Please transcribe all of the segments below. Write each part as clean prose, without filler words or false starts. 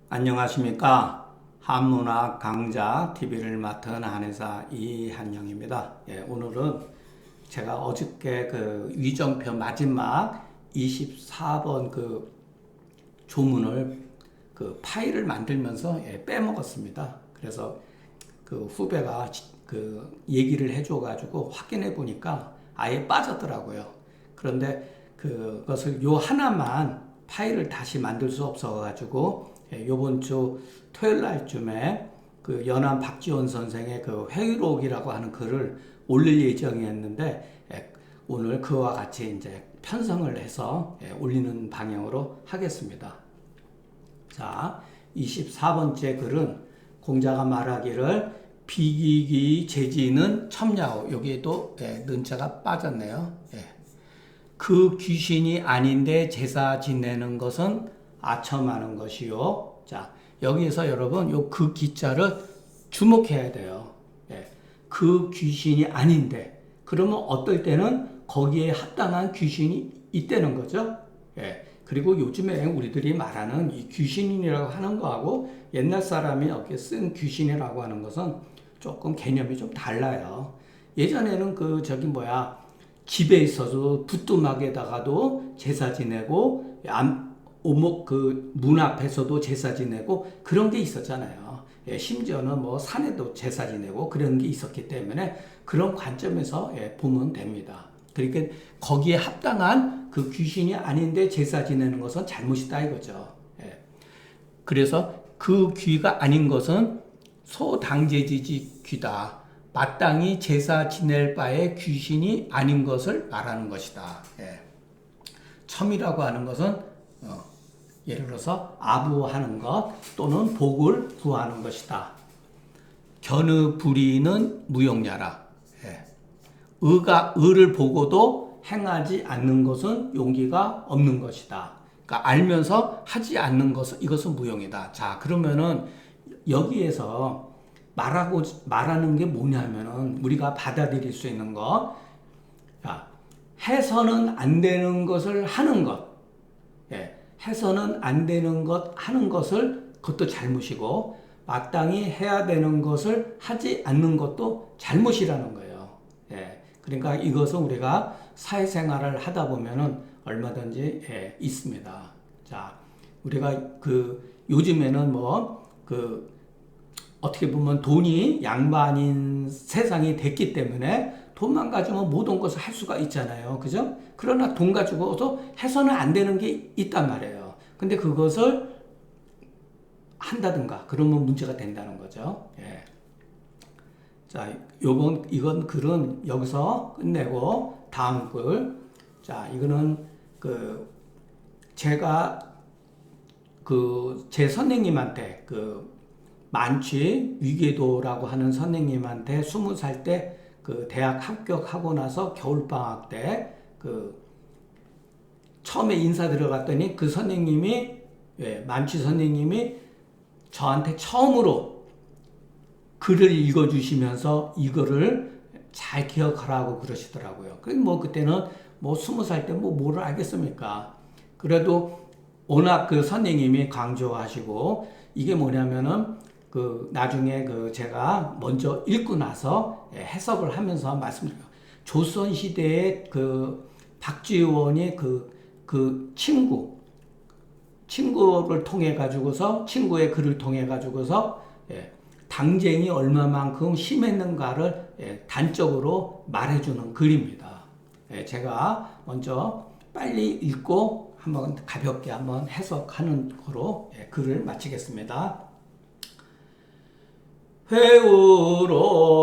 안녕하십니까. 한문학 강좌 TV를 맡은 한의사 이한영입니다. 오늘은 제가 어저께 그 위정표 마지막 24번 그 조문을 그 파일을 만들면서 빼먹었습니다. 그래서 그 후배가 그 얘기를 해줘가지고 확인해 보니까 아예 빠졌더라고요. 그런데 그것을 요 하나만 파일을 다시 만들 수 없어가지고 요번 주 토요일 날쯤에 그 연암 박지원 선생의 그 회의록이라고 하는 글을 올릴 예정이었는데 오늘 그와 같이 이제 편성을 해서 올리는 방향으로 하겠습니다. 자, 24번째 글은 공자가 말하기를 비기기 제지는 첨야오. 여기에도 는자가 빠졌네요. 그 귀신이 아닌데 제사 지내는 것은 아첨하는 것이요. 자, 여기에서 여러분 요 그 기자를 주목해야 돼요. 그 귀신이 아닌데 그러면 어떨 때는 거기에 합당한 귀신이 있다는 거죠. 그리고 요즘에 우리들이 말하는 이 귀신이라고 하는 거하고 옛날 사람이 여기 쓴 귀신이라고 하는 것은 조금 개념이 좀 달라요. 예전에는 그 저기 뭐야 집에 있어서 부뚜막에다가도 제사 지내고 오목 그 문 앞에서도 제사 지내고 그런 게 있었잖아요. 심지어는 뭐 산에도 제사 지내고 그런 게 있었기 때문에 그런 관점에서 보면 됩니다. 그러니까 거기에 합당한 그 귀신이 아닌데 제사 지내는 것은 잘못이다 이거죠. 그래서 그 귀가 아닌 것은 소당제지지 귀다. 마땅히 제사 지낼 바에 귀신이 아닌 것을 말하는 것이다. 첨이라고 하는 것은 예를 들어서 아부하는 것 또는 복을 구하는 것이다. 견의 불의는 무용야라. 의를 보고도 행하지 않는 것은 용기가 없는 것이다. 그러니까 알면서 하지 않는 것은 이것은 무용이다. 자, 그러면은 여기에서 말하는 게 뭐냐면은 우리가 받아들일 수 있는 것, 해서는 안 되는 것을 하는 것, 해서는 안 되는 것 하는 것을 그것도 잘못이고 마땅히 해야 되는 것을 하지 않는 것도 잘못이라는 거예요. 그러니까 이것은 우리가 사회생활을 하다 보면은 얼마든지 있습니다. 자, 우리가 그 요즘에는 어떻게 보면 돈이 양반인 세상이 됐기 때문에 돈만 가지고 모든 것을 할 수가 있잖아요. 그죠? 그러나 돈 가지고도 해서는 안 되는 게 있단 말이에요. 근데 그것을 한다든가 그러면 문제가 된다는 거죠. 자, 이건 글은 여기서 끝내고 다음 글. 자, 이거는 제가 제 선생님한테 만취 위계도라고 하는 선생님한테 20살 때 대학 합격하고 나서 겨울방학 때 처음에 인사 들어갔더니 그 선생님이 만취 선생님이 저한테 처음으로 글을 읽어주시면서 이거를 잘 기억하라고 그러시더라고요. 그때는 20살 때 뭐를 알겠습니까? 그래도 워낙 그 선생님이 강조하시고 이게 뭐냐면은 나중에 제가 먼저 읽고 나서 해석을 하면서 말씀드려요. 조선시대에 박지원이 친구를 통해 가지고서 친구의 글을 통해 가지고서 당쟁이 얼마만큼 심했는가를 단적으로 말해주는 글입니다. 제가 먼저 빨리 읽고 한번 가볍게 한번 해석하는 거로 글을 마치겠습니다.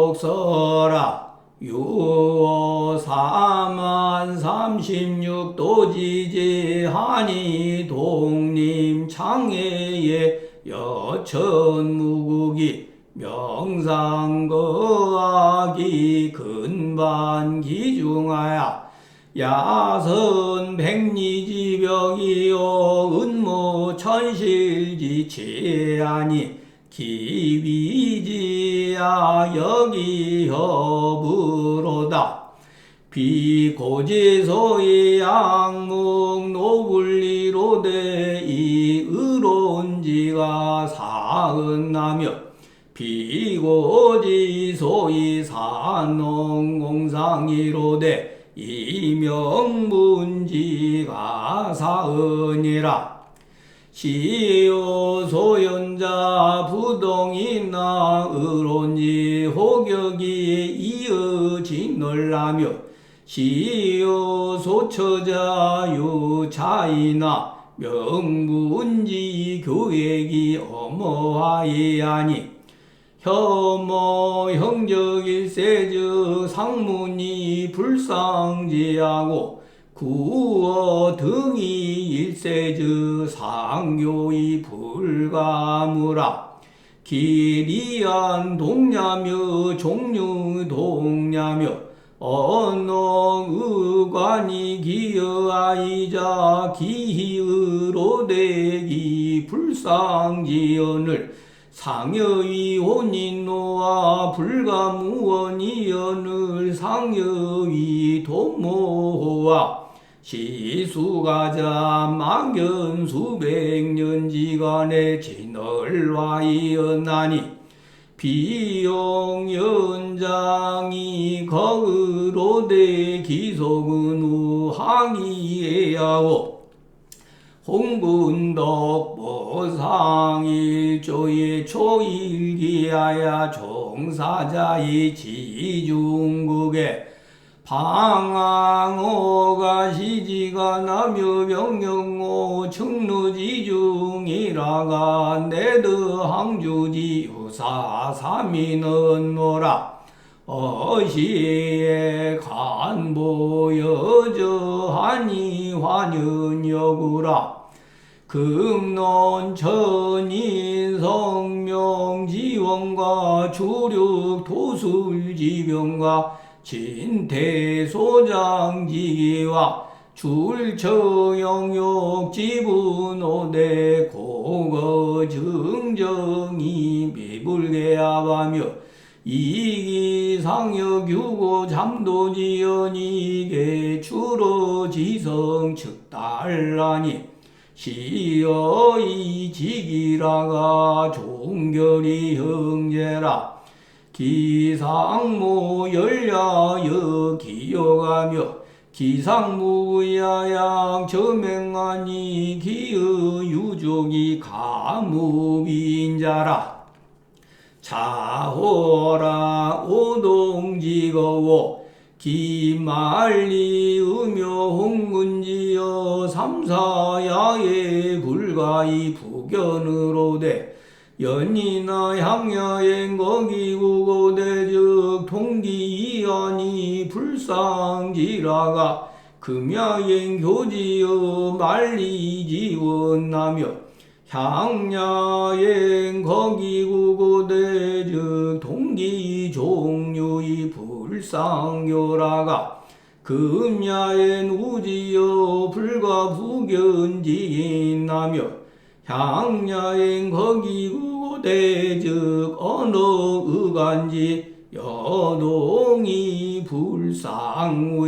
회우록서라 유어사만 36도지지 한이 독림 창해의 여천무국이 명상거하기 근반 기중하야 야선 백리지벽이요 은무 천실지체하니 기위지야 여기 허브로다 비고지소의 양목 노불리로되 이 의론지가 사은나며 비고지 소위 산농공상이로되 이명문지가 사은이라. 시요 소연자 부동이나 의론지 호격이 이어지널라며 시요 소처자 유차이나 명문지 교획이 어머하이하니 혐오 형적일세즉 상문이 불상지하고 구어 등이 일세즉 상교이 불가무라. 기리한 동냐며 종류 동냐며 언농의관이 기여하이자 기의로되기 불상지연을 상여위 혼인노와 불가무원이연을 상여위 도모호와 시수가자 망견 수백년지간의 진얼와이었나니 비용연장이 거으로되 기속은 우항이에야오 홍군덕보상일조의 초일기하야 종사자의 지중국에 방황호가 시지가 나며 병영호 청루지중이라가 내드항주지 유사삼이는 노라. 어시에 간보여저하니 환연여구라. 금론천인 성명지원과 주력 도술지병과 진태소장지기와 줄처영욕 지분오대 고거증정이 미불개합하며 이기상여규고 잠도지연이게 주로지성 측달라니 시여이 지기라가 종결이 형제라. 기상모 열야여 기여가며 기상무야양 저맹하니 기의 유족이 가무빈자라. 자호라 오동지거워 기말리 음효홍문지여 삼사야의 불가이 부견으로되 연이나 향야행 거기구고대즉 통기이하니 불상지라가 금야행 교지여 말리지원나며 향야행 거기구고대즉 통기종류이 불상교라가 금야행 우지여 불가부견지인나며 향야행 거기구대즉 언어의간지 여동이 불상우야라가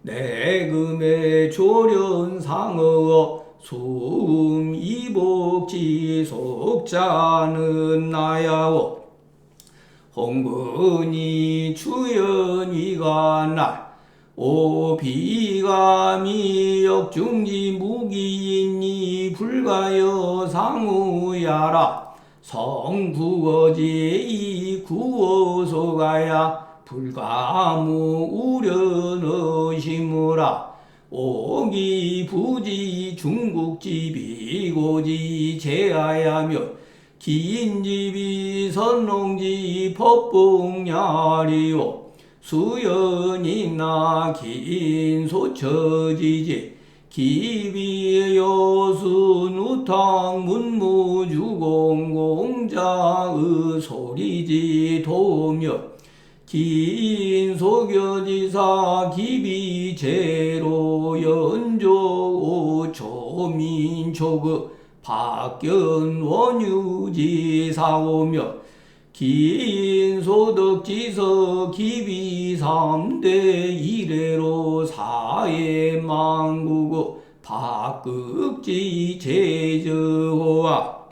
내금의 조련상어 수음이복지 속자는 나야오 홍근이 추연위가 오비감이 역중지 무기인이 불가여 상우야라. 성부거지 구어소가야 불가무 우려너시무라. 오기부지 중국지 비고지 제하야며 기인지비 선농지 법봉야리오 수연이나 긴소처지지 기비여순 우탕 문무주공공자의 소리지 도며 긴소교지사 기비제로 연조 조민초그 박견원유지사오며 긴소덕지서 기비삼대 이래로 사해망구고 박극지 제저호와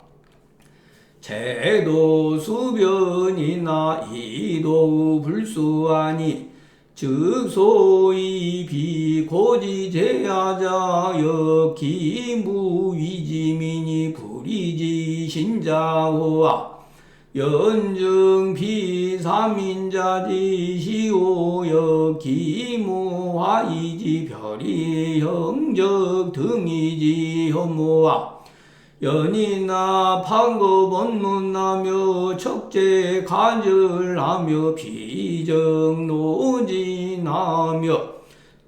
제도 수변이나 이도 불수하니 즉 소위 비고지제하자여 기무위지민이 불이지 신자호와 연증 비삼인자지시오여 기무화이지 별이 형적 등이지 혐오와 연이나 판급 언문하며 척제 간절하며 비정 노진하며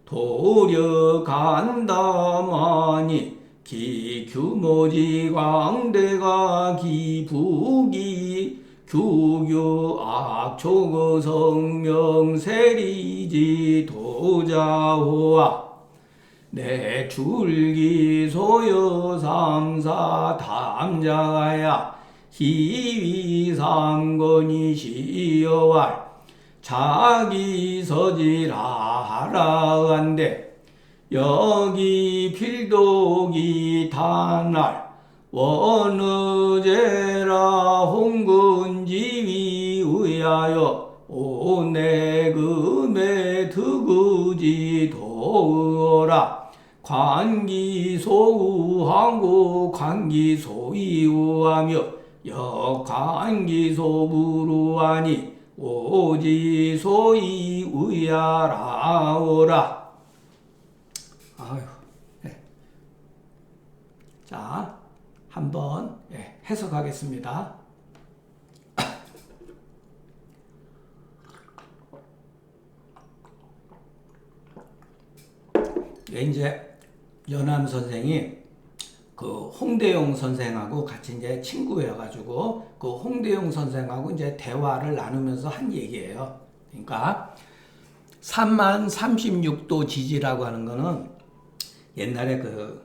도려 간담하니 기규모지 광대가 기부기 규교 악초거 성명 세리지 도자호와 내 줄기 소여 삼사 담자야 희위 삼건이 시여왈 자기 서지라 하라한데 여기 필독이 다날 원의제라 홍근지위 의하여 오내금에 드그지 도어라 관기소우하고 관기소이우하며 역관기소부루하니 오지소이우야라오라. 아유, 네. 자, 한번 해석하겠습니다. 이제 연암 선생이 그 홍대용 선생하고 같이 이제 친구여가지고 그 홍대용 선생하고 이제 대화를 나누면서 한 얘기예요. 그러니까 3만 36도 지지라고 하는 거는 옛날에 그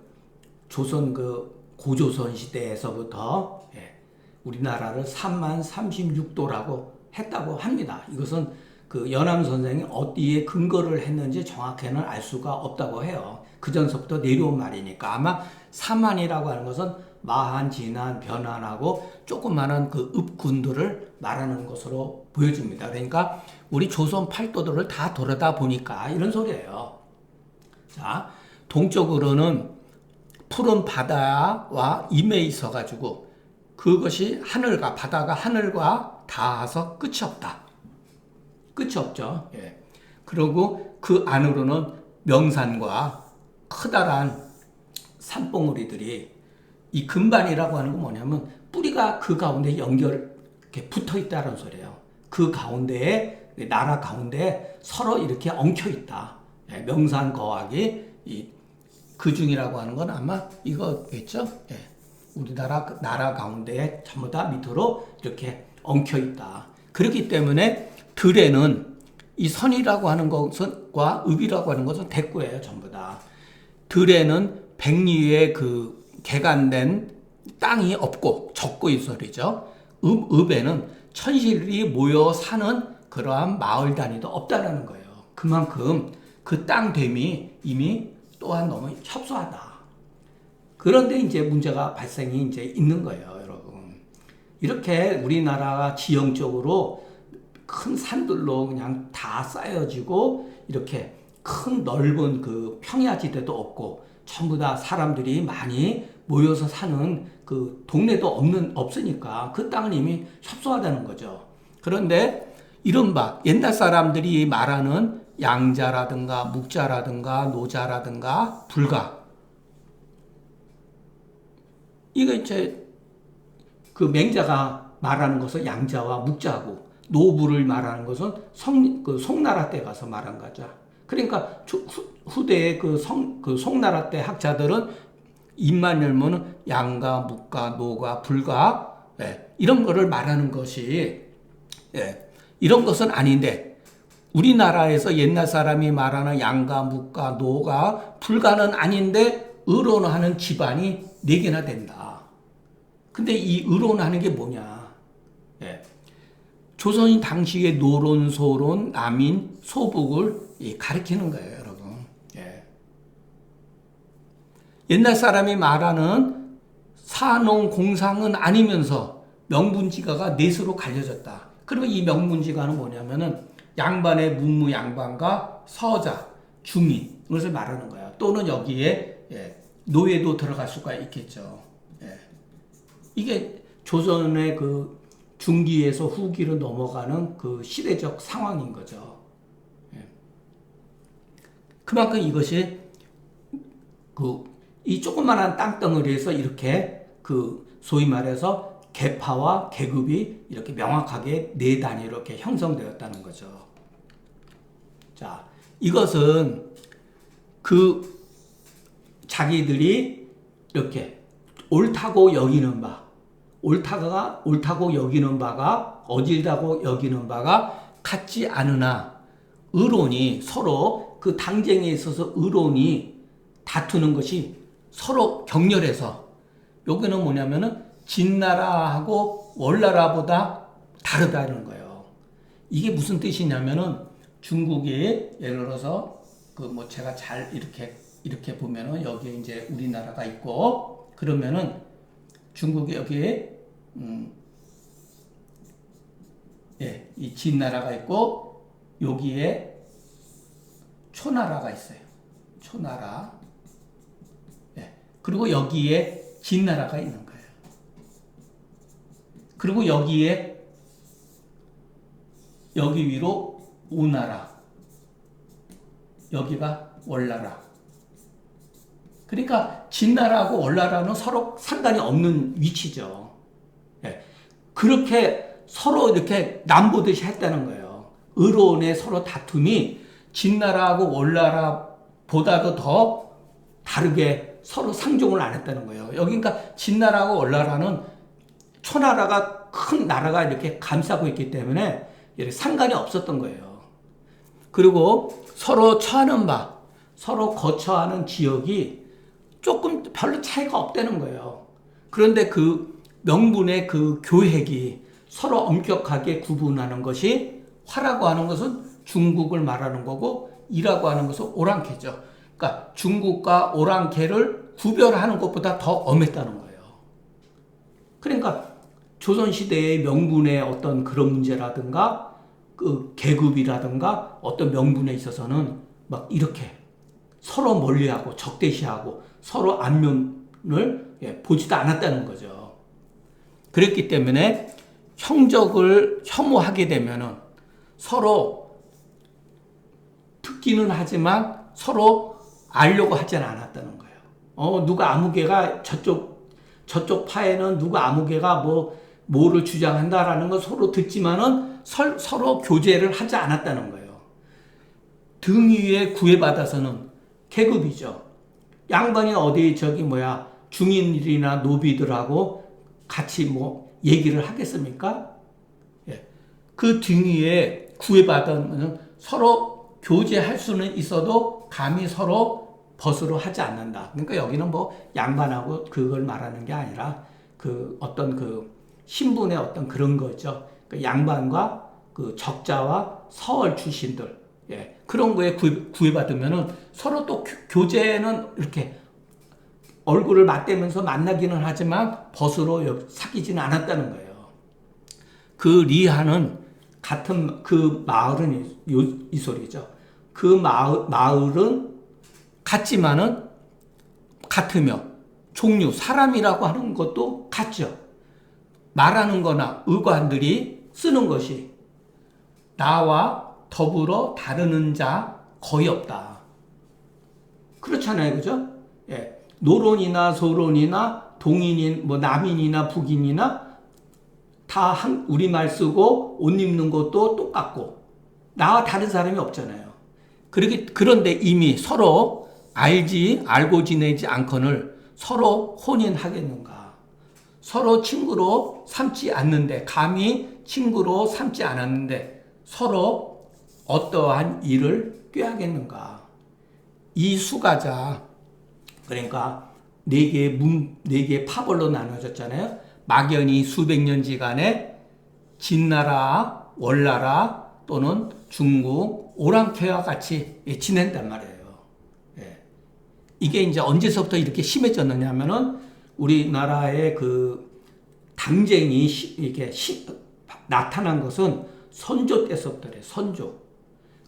조선 그 고조선 시대에서부터 우리나라를 3만 36도라고 했다고 합니다. 이것은 그 연암 선생이 어디에 근거를 했는지 정확히는 알 수가 없다고 해요. 그 전서부터 내려온 말이니까 아마 사만이라고 하는 것은 마한, 진한, 변한하고 조그마한 그 읍군들을 말하는 것으로 보여집니다. 그러니까 우리 조선 팔도들을 다 돌아다 보니까 이런 소리예요. 자, 동쪽으로는 푸른 바다와 임해 있어가지고 그것이 하늘과 바다가 하늘과 닿아서 끝이 없다. 끝이 없죠. 예. 그리고 그 안으로는 명산과 커다란 산봉우리들이 이 금반이라고 하는 건 뭐냐면 뿌리가 그 가운데 이렇게 붙어 있다는 소리예요. 그 가운데에 나라 가운데에 서로 이렇게 엉켜 있다. 예. 명산 거하기 이 그중이라고 하는 건 아마 이거겠죠. 예. 우리나라 나라 가운데에 전부 다 밑으로 이렇게 엉켜 있다. 그렇기 때문에 들에는 이 선이라고 하는 것과 읍이라고 하는 것은 대꾸예요, 전부 다. 들에는 백리에 그 개간된 땅이 없고 적고 이 소리죠. 읍에는 천실이 모여 사는 그러한 마을 단위도 없다라는 거예요. 그만큼 그 땅됨이 이미 또한 너무 협소하다. 그런데 이제 문제가 발생이 이제 있는 거예요, 여러분. 이렇게 우리나라가 지형적으로 큰 산들로 그냥 다 쌓여지고 이렇게 큰 넓은 그 평야지대도 없고 전부 다 사람들이 많이 모여서 사는 그 동네도 없으니까 그 땅은 이미 협소하다는 거죠. 그런데 이른바 옛날 사람들이 말하는 양자라든가 묵자라든가 노자라든가 불가 이거 이제 그 맹자가 말하는 것은 양자와 묵자고 노부를 말하는 것은 송나라 때 가서 말한 거죠. 그러니까 후대의 그 송나라 때 학자들은 입만 열면은 양가, 묵가, 노가, 불가 이런 거를 말하는 것이 이런 것은 아닌데 우리나라에서 옛날 사람이 말하는 양가, 묵가, 노가, 불가는 아닌데 의론하는 집안이 4개나 된다. 근데 이 의론하는 게 뭐냐? 조선인 당시의 노론, 소론, 남인, 소북을 가리키는 거예요, 여러분. 옛날 사람이 말하는 산농 공상은 아니면서 명분지가가 넷으로 갈려졌다. 그러면 이 명분지가는 뭐냐면은 양반의 문무 양반과 서자, 중인 이것을 말하는 거야. 또는 여기에 노예도 들어갈 수가 있겠죠. 이게 조선의 그 중기에서 후기로 넘어가는 그 시대적 상황인 거죠. 그만큼 이것이 이 조그만한 땅덩어리에서 이렇게 소위 말해서 계파와 계급이 이렇게 명확하게 네 단위로 이렇게 형성되었다는 거죠. 자, 이것은 자기들이 이렇게 옳다고 여기는 바가 어질다고 여기는 바가 같지 않으나 의론이 서로 그 당쟁에 있어서 의론이 다투는 것이 서로 격렬해서 여기는 뭐냐면은 진나라하고 월나라보다 다르다는 거예요. 이게 무슨 뜻이냐면은 중국이 예를 들어서 제가 잘 이렇게 보면은 여기에 이제 우리나라가 있고 그러면은 중국이 여기에 이 진나라가 있고 여기에 초나라가 있어요. 초나라. 그리고 여기에 진나라가 있는 거예요. 그리고 여기 위로 오나라. 여기가 월나라. 그러니까 진나라하고 월나라는 서로 상관이 없는 위치죠. 그렇게 서로 이렇게 남보듯이 했다는 거예요. 의론의 서로 다툼이 진나라하고 월나라보다도 더 다르게 서로 상종을 안 했다는 거예요. 여기 그러니까 진나라하고 월나라는 초나라가 큰 나라가 이렇게 감싸고 있기 때문에 이렇게 상관이 없었던 거예요. 그리고 서로 처하는 바, 서로 거처하는 지역이 조금 별로 차이가 없다는 거예요. 그런데 그 명분의 그 교획이 서로 엄격하게 구분하는 것이 화라고 하는 것은 중국을 말하는 거고 이라고 하는 것은 오랑캐죠. 그러니까 중국과 오랑캐를 구별하는 것보다 더 엄했다는 거예요. 그러니까 조선시대의 명분의 어떤 그런 문제라든가 그 계급이라든가 어떤 명분에 있어서는 막 이렇게 서로 멀리하고 적대시하고 서로 안면을 보지도 않았다는 거죠. 그랬기 때문에 형적을 혐오하게 되면은 서로 듣기는 하지만 서로 알려고 하지는 않았다는 거예요. 누가 아무개가 저쪽 파에는 누가 아무개가 뭐를 주장한다라는 걸 서로 듣지만은 서로 교제를 하지 않았다는 거예요. 등 위에 구애받아서는 계급이죠. 양반이 어디 중인들이나 노비들하고 같이 얘기를 하겠습니까? 그 등 위에 구애받으면 서로 교제할 수는 있어도 감히 서로 벗으로 하지 않는다. 그러니까 여기는 양반하고 그걸 말하는 게 아니라 어떤 신분의 어떤 그런 거죠. 양반과 적자와 서얼 출신들, 그런 거에 구애받으면은 서로 또 교제는 이렇게 얼굴을 맞대면서 만나기는 하지만 벗으로 사귀지는 않았다는 거예요. 그 리하는 같은 그 마을은 이 소리죠. 그 마을은 같지만은 같으며 종류 사람이라고 하는 것도 같죠. 말하는 거나 의관들이 쓰는 것이 나와 더불어 다르는 자 거의 없다. 그렇잖아요. 그죠? 노론이나 소론이나 동인인 남인이나 북인이나 다 우리말 쓰고 옷 입는 것도 똑같고 나와 다른 사람이 없잖아요. 그런데 이미 서로 알고 지내지 않거늘 서로 혼인하겠는가? 서로 친구로 삼지 않는데 감히 친구로 삼지 않았는데 서로 어떠한 일을 꾀하겠는가? 이 수가자 그러니까 네 개의 파벌로 나눠졌잖아요. 막연히 수백 년지간에 진나라, 월나라 또는 중국, 오랑캐와 같이 지낸단 말이에요. 이게 이제 언제서부터 이렇게 심해졌느냐면은 우리나라의 당쟁이 이게 나타난 것은 선조 때서부터래. 선조.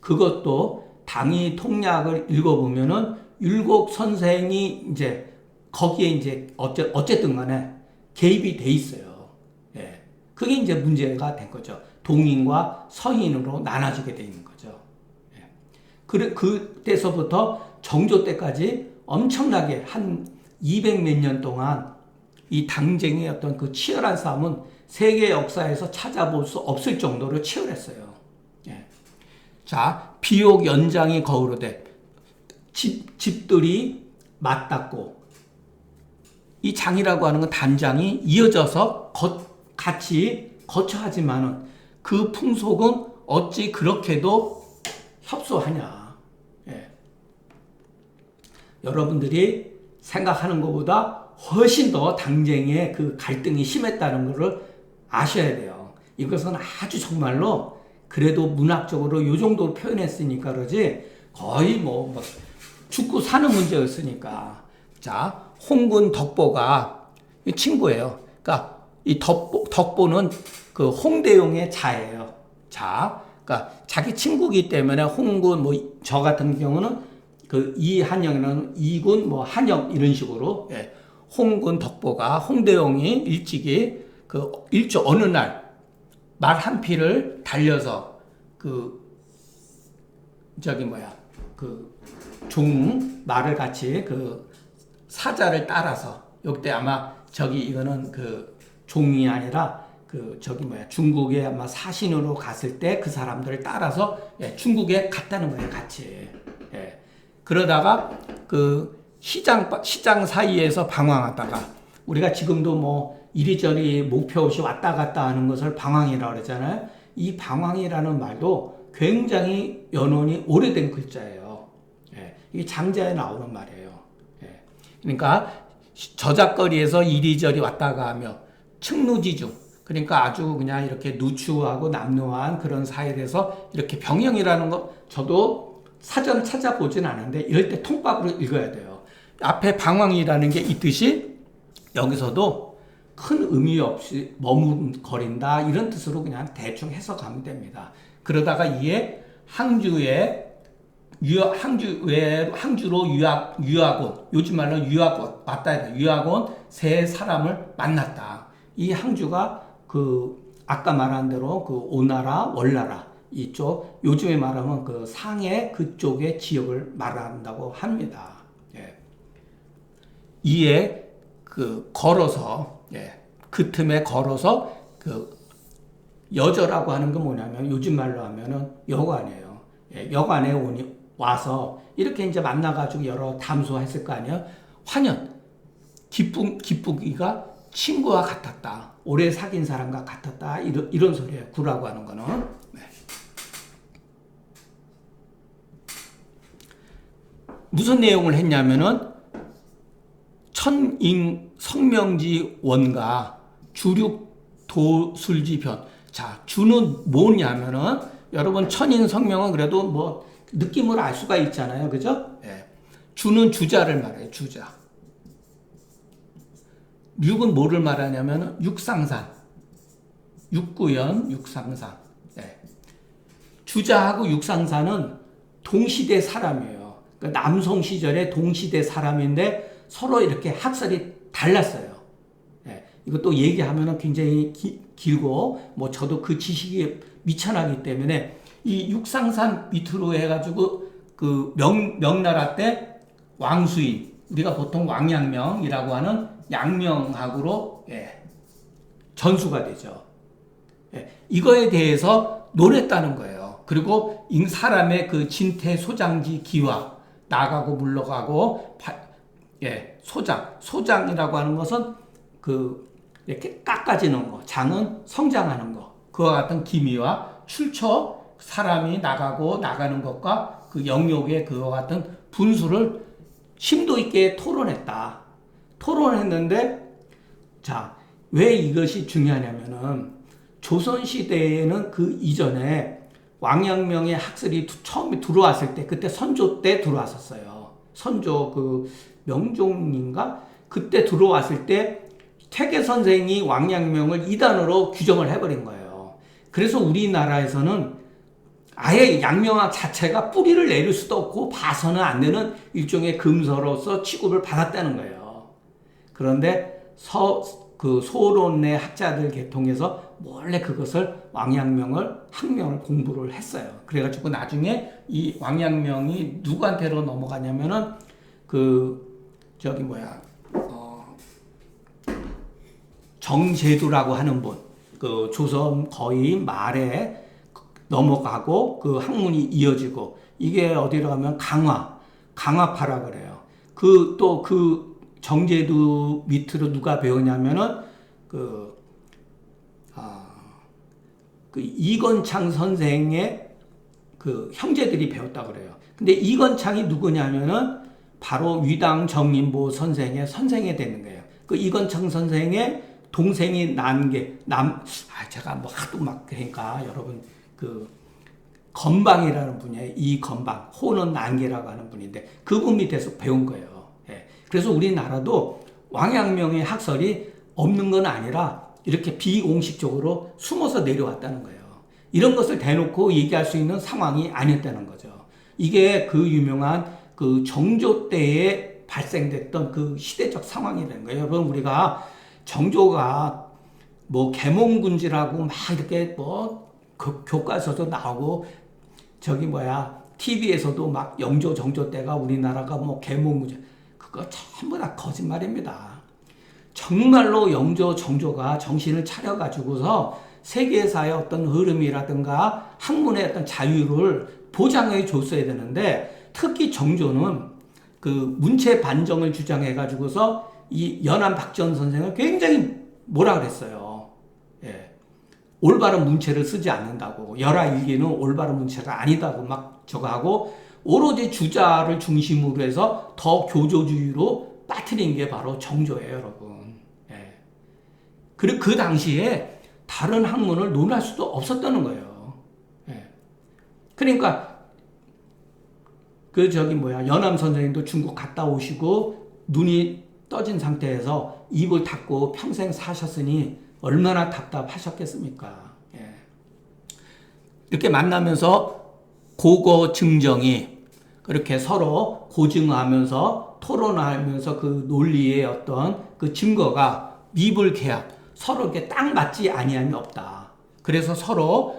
그것도 당의 통략을 읽어보면은 율곡 선생이 이제 거기에 이제 어쨌든 간에 개입이 돼 있어요. 예. 그게 이제 문제가 된 거죠. 동인과 서인으로 나눠지게 돼 있는 거죠. 예. 그때서부터 정조 때까지 엄청나게 한 200 몇 년 동안 이 당쟁의 어떤 그 치열한 싸움은 세계 역사에서 찾아볼 수 없을 정도로 치열했어요. 예. 자, 비옥 연장이 거우르되 집들이 맞닿고 이 장이라고 하는 건 단장이 이어져서 같이 거처하지만은 그 풍속은 어찌 그렇게도 협소하냐. 예. 여러분들이 생각하는 것보다 훨씬 더 당쟁의 그 갈등이 심했다는 것을 아셔야 돼요. 이것은 아주 정말로 그래도 문학적으로 요 정도로 표현했으니까 그러지 거의 뭐 죽고 사는 문제였으니까. 자, 홍군 덕보가 친구예요. 그러니까 이 덕보는 그 홍대용의 자예요. 자, 그러니까 자기 친구이기 때문에 홍군 뭐 저 같은 경우는 그 이한영이라는 이군 뭐 한영 이런 식으로 예. 홍군 덕보가 홍대용이 일찍이 그 일조 어느 날 말 한 피를 달려서 그 말을 같이 그 사자를 따라서 요때 아마 이거는 그 종이 아니라 중국에 아마 사신으로 갔을 때 그 사람들을 따라서 예, 중국에 갔다는 거예요, 같이. 예. 그러다가 그 시장 사이에서 방황하다가 우리가 지금도 뭐 이리저리 목표 없이 왔다 갔다 하는 것을 방황이라고 그러잖아요. 이 방황이라는 말도 굉장히 연원이 오래된 글자예요. 예. 이게 장자에 나오는 말이에요. 예. 그러니까 저작거리에서 이리저리 왔다가 하며 측루지중 그러니까 아주 그냥 이렇게 누추하고 남루한 그런 사이에서 이렇게 병영이라는 거 저도 사전을 찾아보진 않은데 이럴 때 통밥으로 읽어야 돼요. 앞에 방황이라는 게 있듯이 여기서도 큰 의미 없이 머뭇거린다 이런 뜻으로 그냥 대충 해석하면 됩니다. 그러다가 이에 항주로 유학온 요즘 말로 유학온 맞다 유학온 세 사람을 만났다. 이 항주가 그 아까 말한 대로 그 오나라 월나라 이쪽 요즘에 말하면 그 상해 그쪽의 지역을 말한다고 합니다. 예. 이에 그 걸어서 예. 그 틈에 걸어서 그 여저라고 하는 건 뭐냐면 요즘 말로 하면은 여관이에요. 예. 여관에 와서 이렇게 이제 만나가지고 여러 담소했을 거 아니에요. 환연 기쁘기가 친구와 같았다. 오래 사귄 사람과 같았다. 이런 소리예요. 구라고 하는 거는. 네. 무슨 내용을 했냐면은 천잉 성명지 원가 주륙 도술지편. 자, 주는 뭐냐면은 여러분 천인 성명은 그래도 뭐 느낌을 알 수가 있잖아요. 그죠? 네. 주는 주자를 말해요. 주자. 육은 뭐를 말하냐면 육상산, 육구연, 육상산. 네. 주자하고 육상산은 동시대 사람이에요. 그러니까 남송 시절에 동시대 사람인데 서로 이렇게 학설이 달랐어요. 네. 이것도 얘기하면 굉장히 길고 뭐 저도 그 지식이 미천하기 때문에 이 육상산 밑으로 해가지고 그 명나라 때 왕수인 우리가 보통 왕양명이라고 하는 양명학으로 예, 전수가 되죠. 예, 이거에 대해서 논했다는 거예요. 그리고 사람의 그 진태 소장지 기화 나가고 물러가고 소장이라고 하는 것은 그 이렇게 깎아지는 거, 장은 성장하는 거. 그와 같은 기미와 출처 사람이 나가고 나가는 것과 그 영역의 그와 같은 분수를 심도 있게 토론했다. 토론했는데 자, 왜 이것이 중요하냐면은 조선시대에는 그 이전에 왕양명의 학설이 처음에 들어왔을 때 그때 선조 때 들어왔었어요. 선조 그 명종인가? 그때 들어왔을 때 퇴계 선생이 왕양명을 이단으로 규정을 해버린 거예요. 그래서 우리나라에서는 아예 양명학 자체가 뿌리를 내릴 수도 없고 봐서는 안 되는 일종의 금서로서 취급을 받았다는 거예요. 그런데 소론의 학자들 계통해서 몰래 그것을 왕양명을 학명을 공부를 했어요. 그래가지고 나중에 이 왕양명이 누구한테로 넘어가냐면은 정제두라고 하는 분, 조선 거의 말에 넘어가고 그 학문이 이어지고, 이게 어디로 가면 강화파라 그래요. 그 정제두 밑으로 누가 배우냐면은 이건창 선생의 형제들이 배웠다 그래요. 근데 이건창이 누구냐면은 바로 위당 정인보 선생의 선생이 되는 거예요. 이건창 선생의 동생이 제가 뭐 하도 막 그러니까 여러분 건방이라는 분이에요. 이건방, 호는 난계라고 하는 분인데 그분 밑에서 배운 거예요. 예. 그래서 우리나라도 왕양명의 학설이 없는 건 아니라 이렇게 비공식적으로 숨어서 내려왔다는 거예요. 이런 것을 대놓고 얘기할 수 있는 상황이 아니었다는 거죠. 이게 유명한 정조 때에 발생됐던 시대적 상황이라는 거예요. 여러분, 우리가 정조가 뭐 계몽군지라고 막 이렇게 교과서도 나오고 TV에서도 막 영조 정조 때가 우리나라가 뭐 계몽군지, 그거 전부 다 거짓말입니다. 정말로 영조 정조가 정신을 차려가지고서 세계사의 어떤 흐름이라든가 학문의 어떤 자유를 보장해 줬어야 되는데, 특히 정조는 문체 반정을 주장해 가지고서 이 연안 박지원 선생을 굉장히 뭐라 그랬어요. 예. 올바른 문체를 쓰지 않는다고, 열하일기는 올바른 문체가 아니다고 막 저거 하고, 오로지 주자를 중심으로 해서 더 교조주의로 빠뜨린 게 바로 정조예요, 여러분. 예. 그리고 그 당시에 다른 학문을 논할 수도 없었다는 거예요. 예. 그러니까 연암 선생님도 중국 갔다 오시고 눈이 떠진 상태에서 입을 닫고 평생 사셨으니 얼마나 답답하셨겠습니까? 예. 이렇게 만나면서 고거 증정이 그렇게 서로 고증하면서 토론하면서 논리의 어떤 증거가 미불계약, 서로 이렇게 딱 맞지 아니함이 없다. 그래서 서로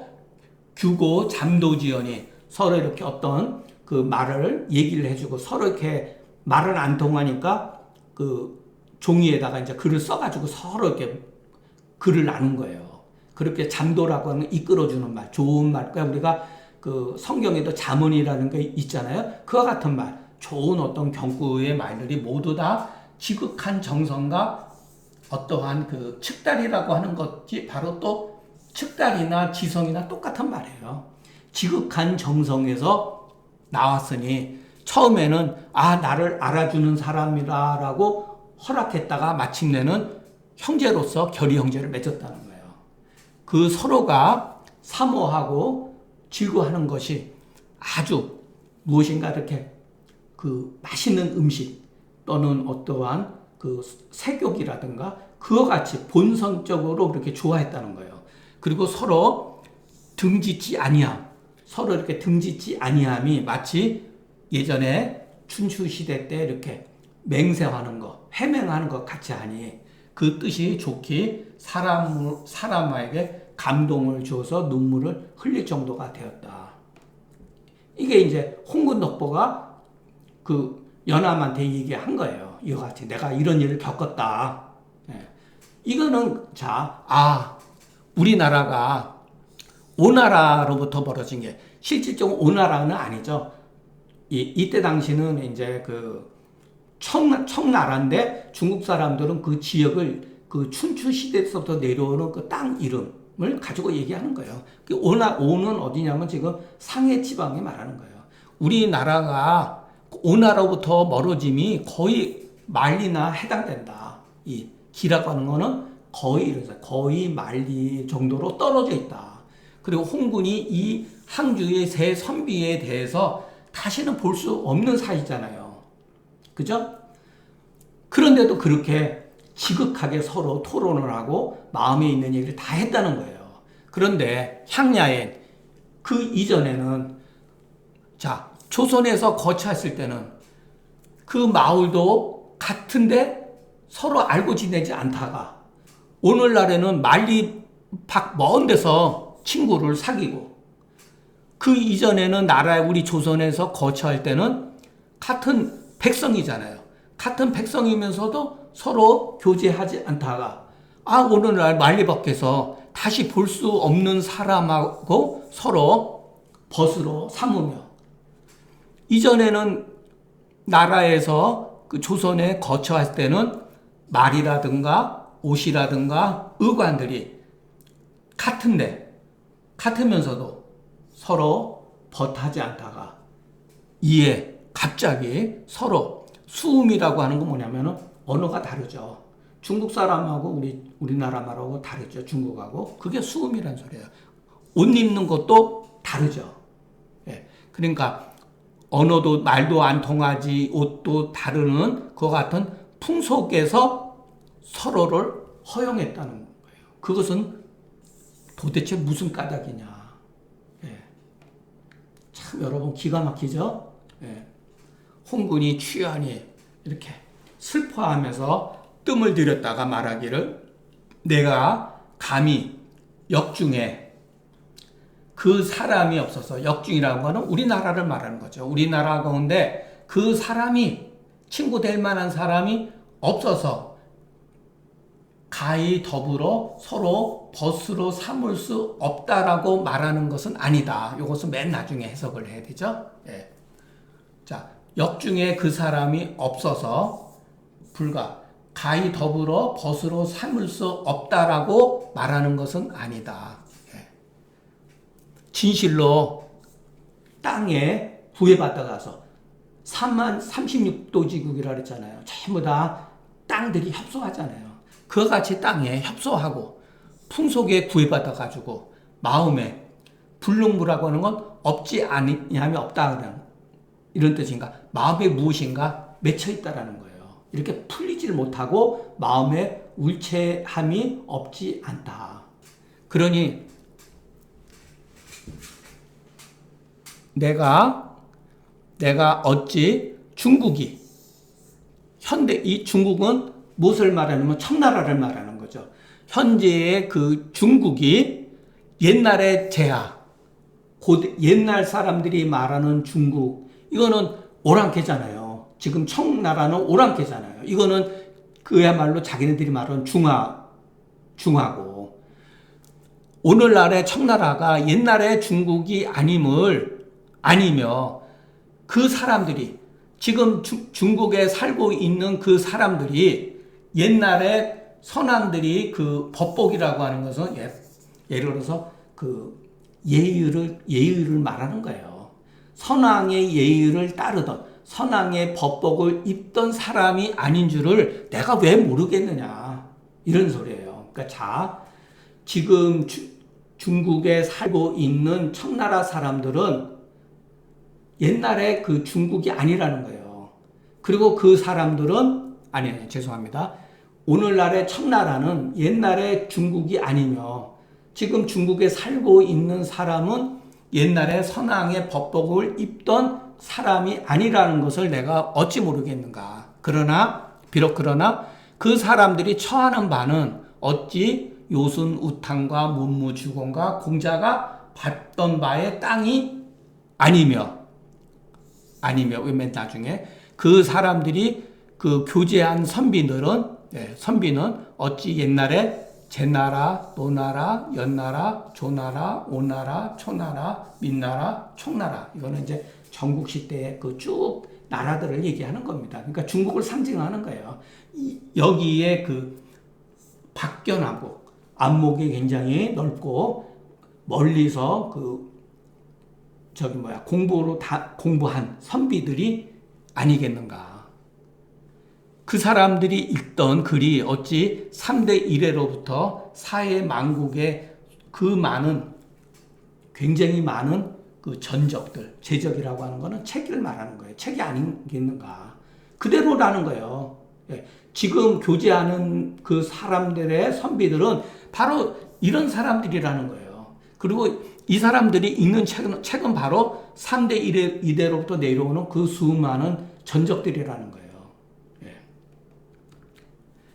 규고 잠도지연이 서로 이렇게 어떤 말을 얘기를 해주고, 서로 이렇게 말은 안 통하니까 종이에다가 이제 글을 써가지고 서로 이렇게 글을 나눈 거예요. 그렇게 잠도라고 하는 이끌어주는 말, 좋은 말. 그러니까 우리가 성경에도 잠언이라는 게 있잖아요. 그와 같은 말, 좋은 어떤 경구의 말들이 모두 다 지극한 정성과 어떠한 측달이라고 하는 것이 바로 또 측달이나 지성이나 똑같은 말이에요. 지극한 정성에서 나왔으니 처음에는 나를 알아주는 사람이라고 허락했다가 마침내는 형제로서 결의 형제를 맺었다는 거예요. 서로가 사모하고 즐거워하는 것이 아주 무엇인가 이렇게 맛있는 음식 또는 어떠한 색욕이라든가 그와 같이 본성적으로 그렇게 좋아했다는 거예요. 그리고 서로 서로 이렇게 등짓지 아니함이 마치 예전에 춘추 시대 때 이렇게 맹세하는 것, 해맹하는 것 같이 하니 그 뜻이 좋기 사람에게 감동을 줘서 눈물을 흘릴 정도가 되었다. 이게 이제 홍군덕보가 연암한테 얘기한 거예요. 이와 같이 내가 이런 일을 겪었다. 예. 이거는 우리나라가 오나라로부터 벌어진 게 실질적으로 오나라는 아니죠. 이때 당시는 이제 청나라인데 중국 사람들은 그 지역을 춘추 시대에서부터 내려오는 땅 이름을 가지고 얘기하는 거예요. 오는 어디냐면 지금 상해 지방에 말하는 거예요. 우리나라가 오나라로부터 멀어짐이 거의 만리나 해당된다. 이 기라고 하는 거는 거의 만리 정도로 떨어져 있다. 그리고 홍군이 이 항주의 새 선비에 대해서 다시는 볼 수 없는 사이잖아요. 그죠? 그런데도 그렇게 지극하게 서로 토론을 하고 마음에 있는 얘기를 다 했다는 거예요. 그런데 향야엔 그 이전에는 자 조선에서 거처했을 때는 그 마을도 같은데 서로 알고 지내지 않다가 오늘날에는 만리 밖 먼 데서 친구를 사귀고 그 이전에는 나라에 우리 조선에서 거처할 때는 같은 백성이잖아요. 같은 백성이면서도 서로 교제하지 않다가 오늘날 만리 밖에서 다시 볼 수 없는 사람하고 서로 벗으로 삼으며 이전에는 나라에서 그 조선에 거처할 때는 말이라든가 옷이라든가 의관들이 같은데 같으면서도 서로 벗하지 않다가 이에 갑자기 서로 수음이라고 하는 건 뭐냐면은 언어가 다르죠. 중국 사람하고 우리나라 말하고 다르죠. 중국하고. 그게 수음이란 소리예요. 옷 입는 것도 다르죠. 예. 그러니까 언어도 말도 안 통하지 옷도 다르는 그와 같은 풍속에서 서로를 허용했다는 거예요. 그것은 도대체 무슨 까닭이냐. 예. 참 여러분 기가 막히죠. 예. 홍군이 취하니 이렇게 슬퍼하면서 뜸을 들였다가 말하기를 내가 감히 역중에 그 사람이 없어서 역중이라는 거는 우리나라를 말하는 거죠. 우리나라 가운데 그 사람이 친구 될 만한 사람이 없어서 가히 더불어 서로 벗으로 삼을 수 없다라고 말하는 것은 아니다. 이것은 맨 나중에 해석을 해야 되죠. 예. 자, 역중에 그 사람이 없어서 불가 가히 더불어 벗으로 삼을 수 없다라고 말하는 것은 아니다. 예. 진실로 땅에 구애받아가서 36도지국이라 그랬잖아요. 전부 다 땅들이 협소하잖아요. 그와 같이 땅에 협소하고 풍속에 구애받아가지고 마음에 불능부라고 하는 건 없지 아니하면 없다 그러는 이런 뜻인가? 마음에 무엇인가 맺혀 있다라는 거예요. 이렇게 풀리질 못하고 마음에 울체함이 없지 않다. 그러니 내가 어찌 중국이 현대 이 중국은 무엇을 말하냐면 청나라를 말하는 거죠. 현재의 그 중국이 옛날의 제하 옛날 사람들이 말하는 중국 이거는 오랑캐잖아요. 지금 청나라는 오랑캐잖아요. 이거는 그야말로 자기네들이 말하는 중하고 오늘날의 청나라가 옛날의 중국이 아니며 그 사람들이 지금 중국에 살고 있는 그 사람들이 옛날에 선왕들이 그 법복이라고 하는 것은 예를 들어서 그 예의를 말하는 거예요. 선왕의 예의를 따르던 선왕의 법복을 입던 사람이 아닌 줄을 내가 왜 모르겠느냐 이런 소리예요. 그러니까 자 지금 중국에 살고 있는 청나라 사람들은 옛날에 그 중국이 아니라는 거예요. 그리고 그 사람들은 죄송합니다. 오늘날의 청나라는 옛날의 중국이 아니며 지금 중국에 살고 있는 사람은 옛날에 선왕의 법복을 입던 사람이 아니라는 것을 내가 어찌 모르겠는가. 비록 그러나 그 사람들이 처하는 바는 어찌 요순 우탕과 문무주공과 공자가 받던 바의 땅이 아니며 맨 나중에 그 사람들이 그 교제한 선비는 어찌 옛날에 제나라, 노나라, 연나라, 조나라, 오나라, 초나라, 민나라, 총나라 이거는 이제 전국시대의 그 쭉 나라들을 얘기하는 겁니다. 그러니까 중국을 상징하는 거예요. 여기에 그 박견하고 안목이 굉장히 넓고 멀리서 공부한 선비들이 아니겠는가. 그 사람들이 읽던 글이 어찌 3대 이래로부터 사해 만국의 굉장히 많은 그 전적들, 제적이라고 하는 거는 책을 말하는 거예요. 책이 아니겠는가. 그대로라는 거예요. 지금 교제하는 그 사람들의 선비들은 바로 이런 사람들이라는 거예요. 그리고 이 사람들이 읽는 책은 바로 3대 이대로부터 내려오는 그 수많은 전적들이라는 거예요. 예.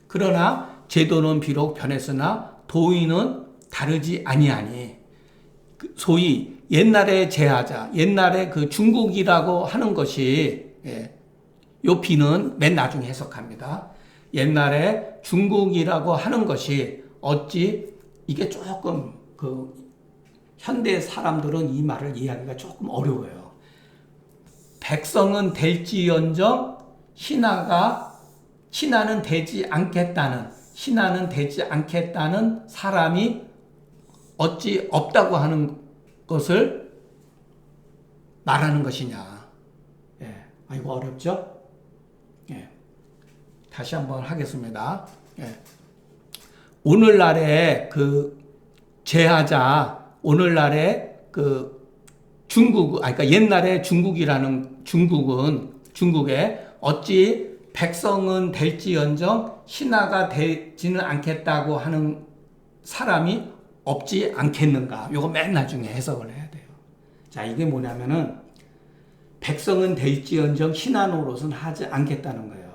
그러나 제도는 비록 변했으나 도의는 다르지 아니하니, 소위 옛날의 제하자, 옛날의 그 중국이라고 하는 것이, 요 비는 맨 나중에 해석합니다. 옛날에 중국이라고 하는 것이 어찌 이게 조금 현대 사람들은 이 말을 이해하기가 조금 어려워요. 백성은 될지언정 신하는 되지 않겠다는 사람이 어찌 없다고 하는 것을 말하는 것이냐. 아이고 어렵죠? 다시 한번 하겠습니다. 오늘날의 그 제하자, 오늘날의 그 그러니까 옛날에 중국에 어찌 백성은 될지언정 신하가 되지는 않겠다고 하는 사람이 없지 않겠는가. 요거 맨 나중에 해석을 해야 돼요. 자, 이게 뭐냐면은 백성은 될지언정 신하 노릇은 하지 않겠다는 거예요.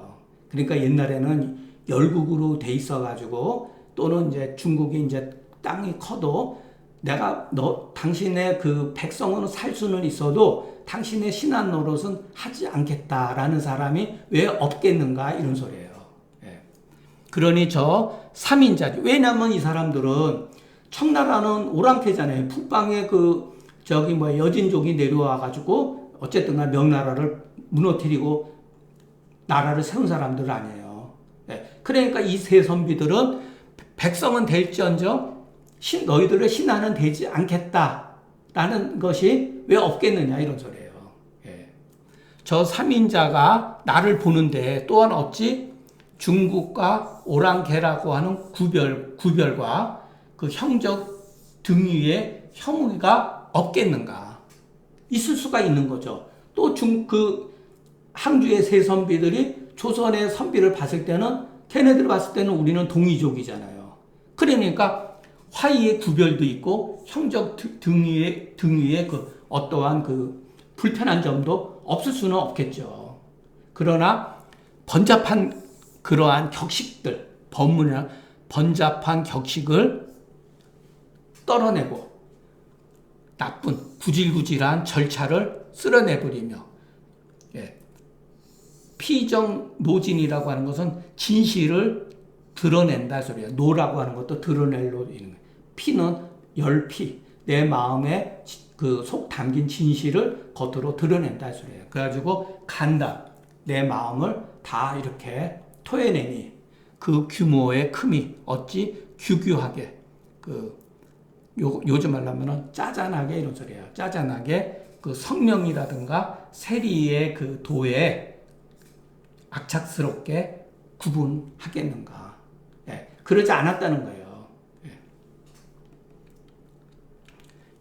그러니까 옛날에는 열국으로 돼 있어가지고 또는 이제 중국이 이제 땅이 커도 당신의 그 백성은 살 수는 있어도 당신의 신하 노릇은 하지 않겠다라는 사람이 왜 없겠는가 이런 소리예요. 그러니 저 3인자지. 왜냐면 이 사람들은 청나라는 오랑캐잖아요. 북방에 여진족이 내려와가지고 어쨌든 간 명나라를 무너뜨리고 나라를 세운 사람들 아니에요. 그러니까 이 세 선비들은 백성은 될지언정 너희들의 신하는 되지 않겠다라는 것이 왜 없겠느냐 이런 소리예요. 저 3인자가 나를 보는데 또한 어찌 중국과 오랑캐라고 하는 구별과 그 형적 등위의 혐의가 없겠는가? 있을 수가 있는 거죠. 또 항주의 세 선비들이 조선의 선비를 봤을 때는 걔네들 봤을 때는 우리는 동이족이잖아요. 그러니까 화의의 구별도 있고 형적 등위의 그 어떠한 그 불편한 점도 없을 수는 없겠죠. 그러나 번잡한 그러한 격식들, 법문이나 번잡한 격식을 떨어내고 나쁜 구질구질한 절차를 쓸어내버리며 피정노진이라고 하는 것은 진실을 드러낸다 소리예요. 노라고 하는 것도 드러낼 노 있는 거예요. 피는 열피, 내 마음에 그 속 담긴 진실을 겉으로 드러낸다 소리예요. 그래가지고 간다, 내 마음을 다 이렇게 토해내니 그 규모의 큼이 어찌 규규하게 요즘 말하면은 짜잔하게 이런 소리예요. 짜잔하게 그 성명이라든가 세리의 그 도에 악착스럽게 구분하겠는가. 그러지 않았다는 거예요.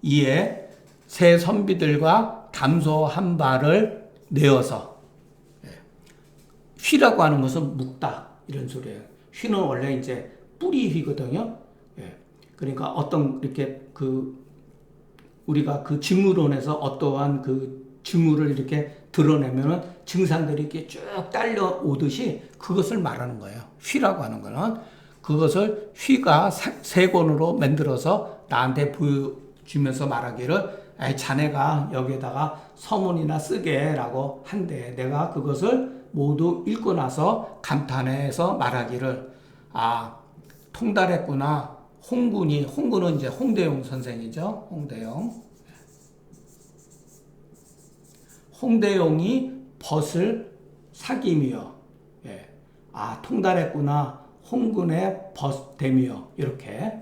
이에 새 선비들과 담소 바를 내어서 휘라고 하는 것은 묵다 이런 소리예요. 휘는 원래 이제 뿌리 휘거든요. 그러니까 이렇게 우리가 그 직무론에서 어떠한 그 증후를 이렇게 드러내면은 증상들이 이렇게 쭉 딸려오듯이 그것을 말하는 거예요. 휘라고 하는 거는 그것을 휘가 세 권으로 만들어서 나한테 보여주면서 말하기를 자네가 여기에다가 서문이나 쓰게라고 한데 내가 그것을 모두 읽고 나서 감탄해서 말하기를 통달했구나. 홍군은 이제 홍대용 선생이죠. 홍대용이 벗을 사귀며 통달했구나. 홍군의 벗되며 이렇게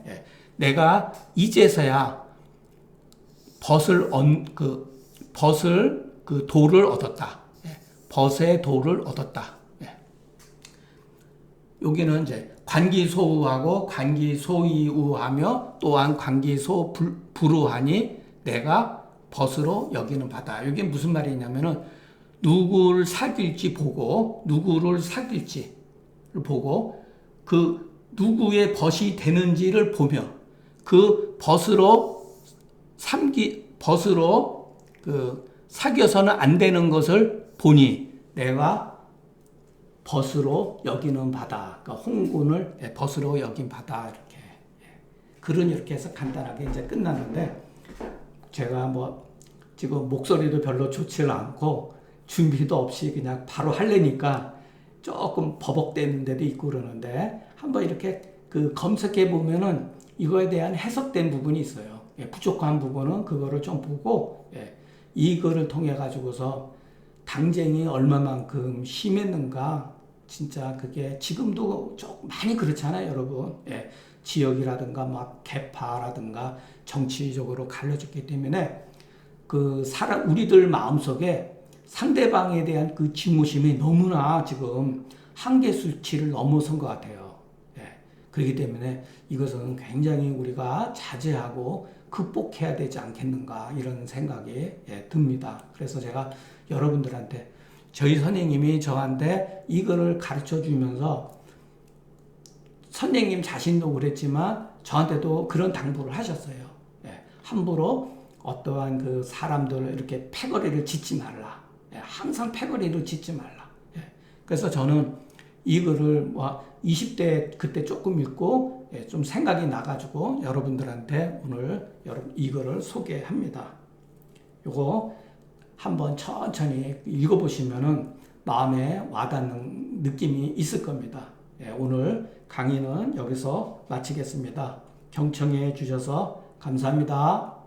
내가 이제서야 벗을 그 도를 얻었다. 벗의 도를 얻었다. 여기는 이제 관기소우하고 관기소이우하며 또한 관기소불우하니 내가 벗으로 여기는 바다. 이게 무슨 말이냐면은 누구를 사귈지 보고 누구를 사귈지를 보고 그 누구의 벗이 되는지를 보며 그 벗으로 그 사귀어서는 안 되는 것을 보니 내가 벗으로 여기는 바다, 그러니까 홍군을 벗으로 여긴 바다 이렇게 글은 이렇게 해서 간단하게 이제 끝났는데 제가 뭐 지금 목소리도 별로 좋지를 않고 준비도 없이 그냥 바로 하려니까 조금 버벅대는 데도 있고 그러는데 한번 이렇게 그 검색해 보면은 이거에 대한 해석된 부분이 있어요. 부족한 부분은 그거를 좀 보고 이거를 통해 가지고서 당쟁이 얼마만큼 심했는가 진짜 그게 지금도 조금 많이 그렇잖아요, 여러분. 지역이라든가 막 계파라든가 정치적으로 갈려졌기 때문에 그 우리들 마음속에 상대방에 대한 그 증오심이 너무나 지금 한계 수치를 넘어선 것 같아요. 그렇기 때문에 이것은 굉장히 우리가 자제하고 극복해야 되지 않겠는가 이런 생각이 듭니다. 그래서 제가 여러분들한테 저희 선생님이 저한테 이거를 가르쳐 주면서 선생님 자신도 그랬지만 저한테도 그런 당부를 하셨어요. 함부로 어떠한 그 사람들 이렇게 패거리를 짓지 말라. 항상 패거리를 짓지 말라. 그래서 저는 이거를 뭐 20대 그때 조금 읽고 좀 생각이 나가지고 여러분들한테 오늘 이거를 소개합니다. 요거 한번 천천히 읽어보시면은 마음에 와닿는 느낌이 있을 겁니다. 오늘 강의는 여기서 마치겠습니다. 경청해 주셔서 감사합니다.